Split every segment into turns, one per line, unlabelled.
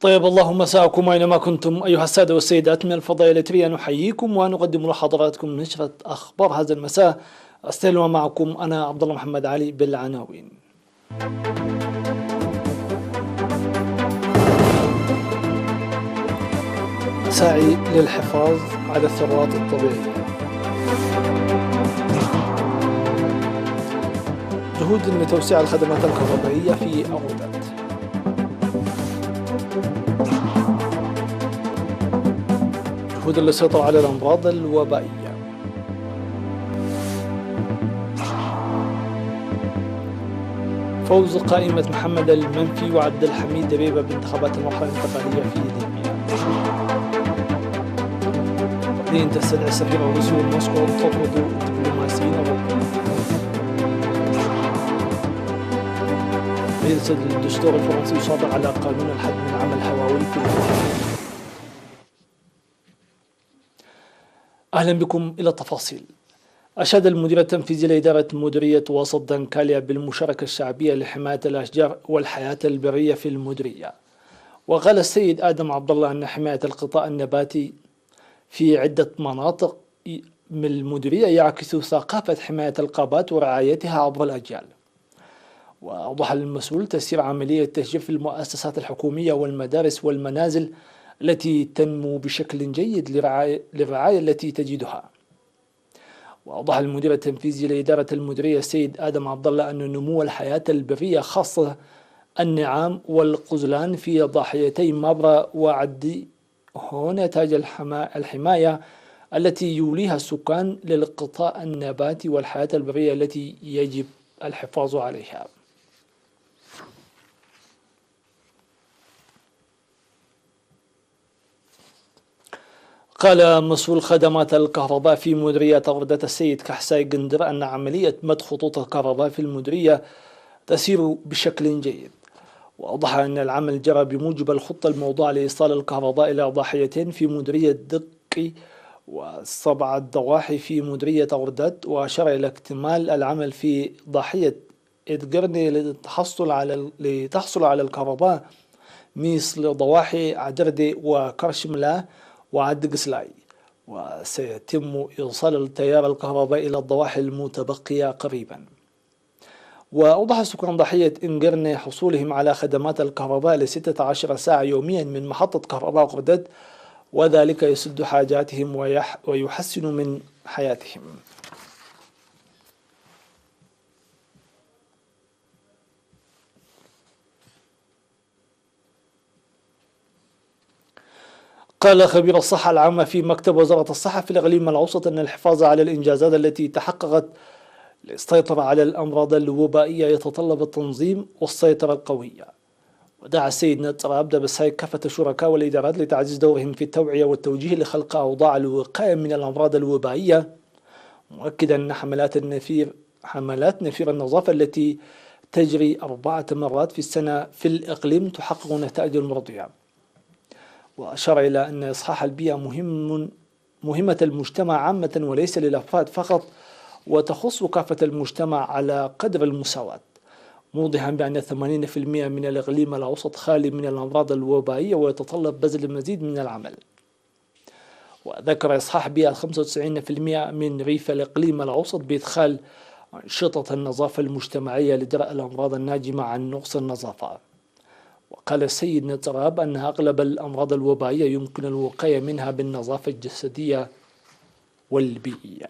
طيب الله مساءكم أينما كنتم أيها السادة والسيدات. من الفضاء الإلكترية نحييكم ونقدم لحضراتكم نشرة أخبار هذا المساء. أستلم معكم أنا عبد الله محمد علي بالعناوين. سعي للحفاظ على الثروات الطبيعية. جهود لتوسيع الخدمات الكهربائية في أغودات. جهود للسيطرة على الأمراض الوبائية. فوز قائمة محمد المنفي وعبد الحميد دبيبة بانتخابات المرحلة الانتقالية في ليبيا. برلين تستدعي السفير الروسي وموسكو تطرد الدبلوماسيين الروس. مجلس الدستور الفرنسي يصادر على قانون الحد من عمل هواوي في الوطن. أهلا بكم إلى التفاصيل. أشاد المدير التنفيذي لإدارة مديرية وسط دنكاليا بالمشاركة الشعبية لحماية الأشجار والحياة البرية في المديرية. وقال السيد آدم عبد الله أن حماية الغطاء النباتي في عدة مناطق من المديرية يعكس ثقافة حماية الغابات ورعايتها عبر الأجيال. وأوضح المسؤول تسيير عملية تشجير في المؤسسات الحكومية والمدارس والمنازل التي تنمو بشكل جيد للرعاية التي تجدها. وأوضح المدير التنفيذي لإدارة المديرية السيد آدم عبد الله أن نمو الحياة البرية خاصة النعام والقزلان في ضاحيتي مابرا وعدي هو نتاج الحماية التي يوليها السكان للغطاء النباتي والحياة البرية التي يجب الحفاظ عليها. قال مسؤول خدمات الكهرباء في مديرية أغودات السيد كحساي قندر أن عملية مد خطوط الكهرباء في المديرية تسير بشكل جيد. وأوضح أن العمل جرى بموجب الخطة الموضوعة لإيصال الكهرباء إلى ضاحيتين في مديرية دقي و7 ضواحي في مديرية أغودات. وأشار إلى اكتمال العمل في ضاحية إدقرني لتحصل على الكهرباء مثل ضواحي عدردي وكرشملا وعد قسلاي. وسيتم إيصال التيار الكهربائي إلى الضواحي المتبقية قريبا. وأوضح سكان ضاحية إنقرني حصولهم على خدمات الكهرباء ل16 ساعة يوميا من محطة كهرباء أغودات، وذلك يسد حاجاتهم ويحسن من حياتهم. قال خبير الصحة العامة في مكتب وزارة الصحة في الإقليم الأوسط أن الحفاظ على الإنجازات التي تحققت للسيطرة على الأمراض الوبائية يتطلب التنظيم والسيطرة القوية. ودعا السيد نصر عبده بالسعي كافة الشركاء والإدارات لتعزيز دورهم في التوعية والتوجيه لخلق أوضاع الوقاية من الأمراض الوبائية، مؤكدا أن حملات نفير النظافة التي تجري 4 مرات في السنة في الإقليم تحقق نتائج مرضية. وأشار إلى أن إصحاح البيئة مهمة المجتمع عامة وليس للأفراد فقط، وتخص كافة المجتمع على قدر المساواة، موضحا بأن 80% من الإقليم الأوسط خالي من الأمراض الوبائية ويتطلب بذل المزيد من العمل. وذكر إصحاح بيئة 95% من ريف الإقليم الأوسط بإدخال أنشطة النظافة المجتمعية لدرء الأمراض الناجمة عن نقص النظافة. وقال السيد نتراب أن أغلب الأمراض الوبائية يمكن الوقاية منها بالنظافة الجسدية والبيئية.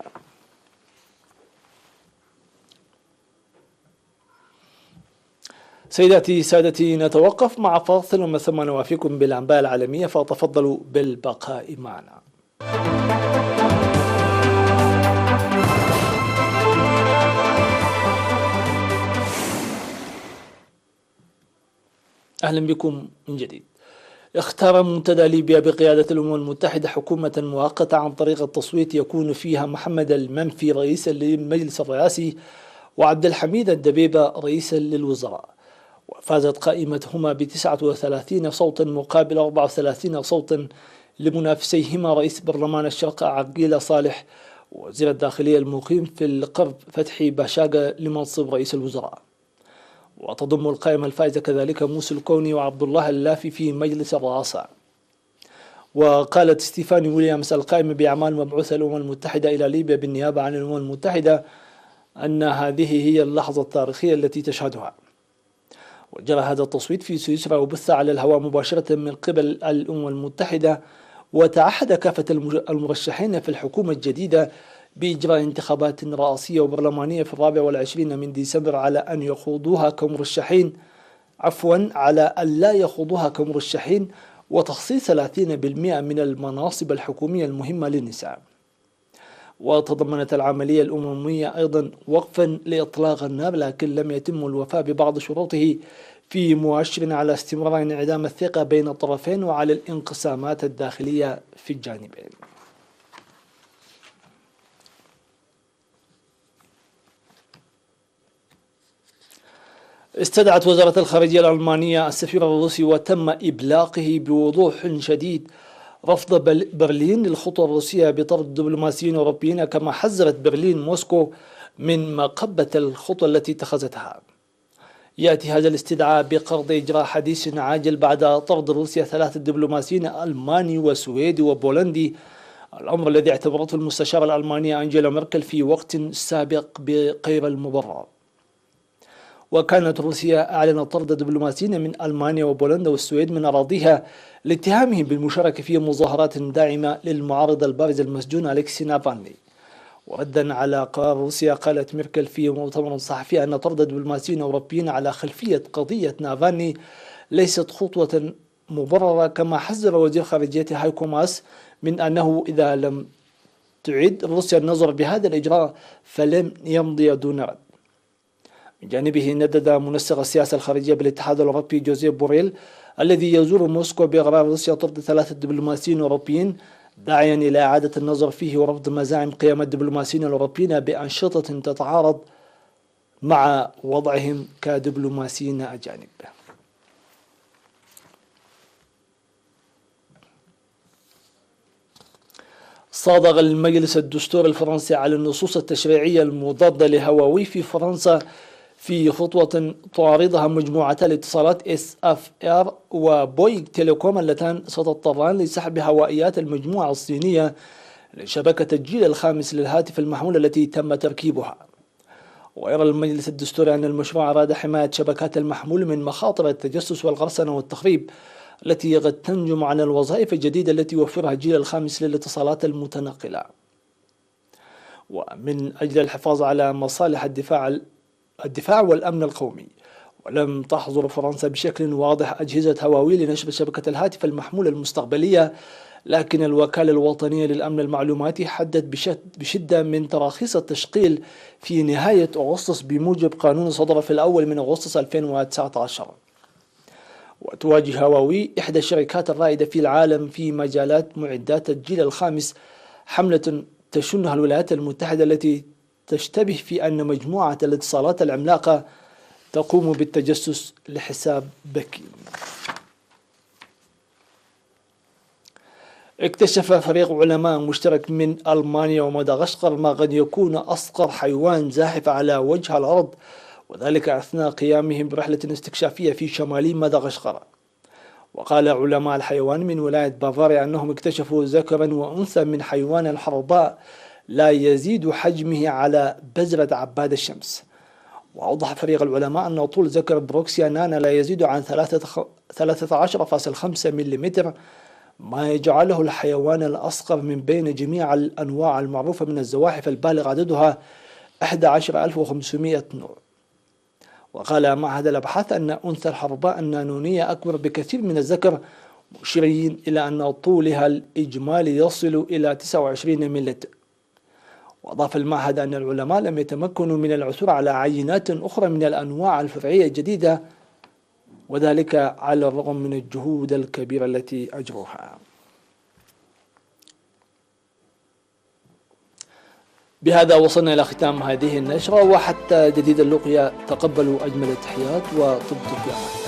سيداتي سادتي، نتوقف مع فاصل ومن ثم نوافيكم بالأنباء العالمية، فتفضلوا بالبقاء معنا. أهلا بكم من جديد. اختار منتدى ليبيا بقيادة الأمم المتحدة حكومة مؤقتة عن طريق التصويت يكون فيها محمد المنفي رئيسا للمجلس الرئاسي وعبد الحميد الدبيبة رئيسا للوزراء. وفازت قائمتهما ب39 صوتا مقابل 34 صوتا لمنافسيهما رئيس برلمان الشرق عقيل صالح ووزير الداخلية المقيم في القرب فتحي باشاقة لمنصب رئيس الوزراء. وتضم القائمة الفائزة كذلك موسى الكوني وعبد الله اللافي في مجلس الرئاسة. وقالت ستيفاني ويليامز القائمة بأعمال مبعوث الأمم المتحدة إلى ليبيا بالنيابة عن الأمم المتحدة أن هذه هي اللحظة التاريخية التي تشهدها. وجرى هذا التصويت في سويسرا وبث على الهواء مباشرة من قبل الأمم المتحدة، وتعهد كافة المرشحين في الحكومة الجديدة بإجراء انتخابات رئاسية وبرلمانية في 24 من ديسمبر على أن يخوضوها كمرشحين على أن لا يخوضوها كمرشحين، وتخصيص 30% من المناصب الحكومية المهمة للنساء. وتضمنت العملية الأممية أيضا وقفا لإطلاق النار، لكن لم يتم الوفاء ببعض شروطه، في مؤشر على استمرار انعدام الثقة بين الطرفين وعلى الانقسامات الداخلية في الجانبين. استدعت وزارة الخارجية الألمانية السفير الروسي وتم إبلاغه بوضوح شديد رفض برلين للخطوة الروسية بطرد دبلوماسيين أوروبيين، كما حذرت برلين موسكو من مقبة الخطوة التي اتخذتها. يأتي هذا الاستدعاء بقرض إجراء حديث عاجل بعد طرد روسيا 3 دبلوماسيين ألماني وسويدي وبولندي، الأمر الذي اعتبرته المستشارة الألمانية أنجيلا ميركل في وقت سابق بغير المبرر. وكانت روسيا أعلنت طرد دبلوماسيين من ألمانيا وبولندا والسويد من أراضيها لاتهامهم بالمشاركة في مظاهرات داعمة للمعارض البارز المسجون أليكسي نافالني. وردا على قرار روسيا، قالت ميركل في مؤتمر صحفي أن طرد دبلوماسيين أوروبيين على خلفية قضية نافالني ليست خطوة مبررة، كما حذر وزير خارجية هايكو ماس من أنه إذا لم تعد روسيا النظر بهذا الإجراء فلن يمضي دون رد. من جانبه ندد منسق السياسة الخارجية بالاتحاد الأوروبي جوزيف بوريل الذي يزور موسكو بقرار روسيا طرد 3 دبلوماسيين أوروبيين، داعيا إلى إعادة النظر فيه ورفض مزاعم قيام الدبلوماسيين الأوروبيين بأنشطة تتعارض مع وضعهم كدبلوماسيين أجانب. صادق المجلس الدستوري الفرنسي على النصوص التشريعية المضادة لهواوي في فرنسا في خطوة تعارضها مجموعتا الاتصالات SFR وبويغ تيليكوم اللتان ستضطران لسحب هوائيات المجموعة الصينية لشبكة الجيل الخامس للهاتف المحمول التي تم تركيبها. ويرى المجلس الدستوري أن المشروع أراد حماية شبكات المحمول من مخاطر التجسس والقرصنة والتخريب التي قد تنجم عن الوظائف الجديدة التي يوفرها الجيل الخامس للاتصالات المتنقلة. ومن أجل الحفاظ على مصالح الدفاع والأمن القومي، ولم تحظر فرنسا بشكل واضح أجهزة هواوي لنشر شبكة الهاتف المحمول المستقبلية، لكن الوكالة الوطنية للأمن المعلوماتي حدد بشدة من تراخيص التشغيل في نهاية أغسطس بموجب قانون صدر في الأول من أغسطس 2019. وتواجه هواوي إحدى الشركات الرائدة في العالم في مجالات معدات الجيل الخامس حملة تشنها الولايات المتحدة التي تشتبه في أن مجموعة الاتصالات العملاقة تقوم بالتجسس لحساب بكين. اكتشف فريق علماء مشترك من ألمانيا ومدغشقر ما قد يكون أصغر حيوان زاحف على وجه الأرض، وذلك أثناء قيامهم برحلة استكشافية في شمال مدغشقر. وقال علماء الحيوان من ولاية بافاريا أنهم اكتشفوا ذكرا وأنثى من حيوان الحرباء لا يزيد حجمه على بذرة عباد الشمس. وأوضح فريق العلماء أن طول ذكر بروكسيا نانا لا يزيد عن 13.5 ملم، ما يجعله الحيوان الأصغر من بين جميع الأنواع المعروفة من الزواحف البالغ عددها 11,500 نوع. وقال معهد الأبحاث أن أنثى الحرباء النانونية أكبر بكثير من الذكر، مشيرين إلى أن طولها الإجمالي يصل إلى 29 ملم. وأضاف المعهد أن العلماء لم يتمكنوا من العثور على عينات أخرى من الأنواع الفرعية الجديدة، وذلك على الرغم من الجهود الكبيرة التي أجروها. بهذا وصلنا إلى ختام هذه النشرة، وحتى جديد اللقيا تقبلوا أجمل التحيات وطبتم في أمان.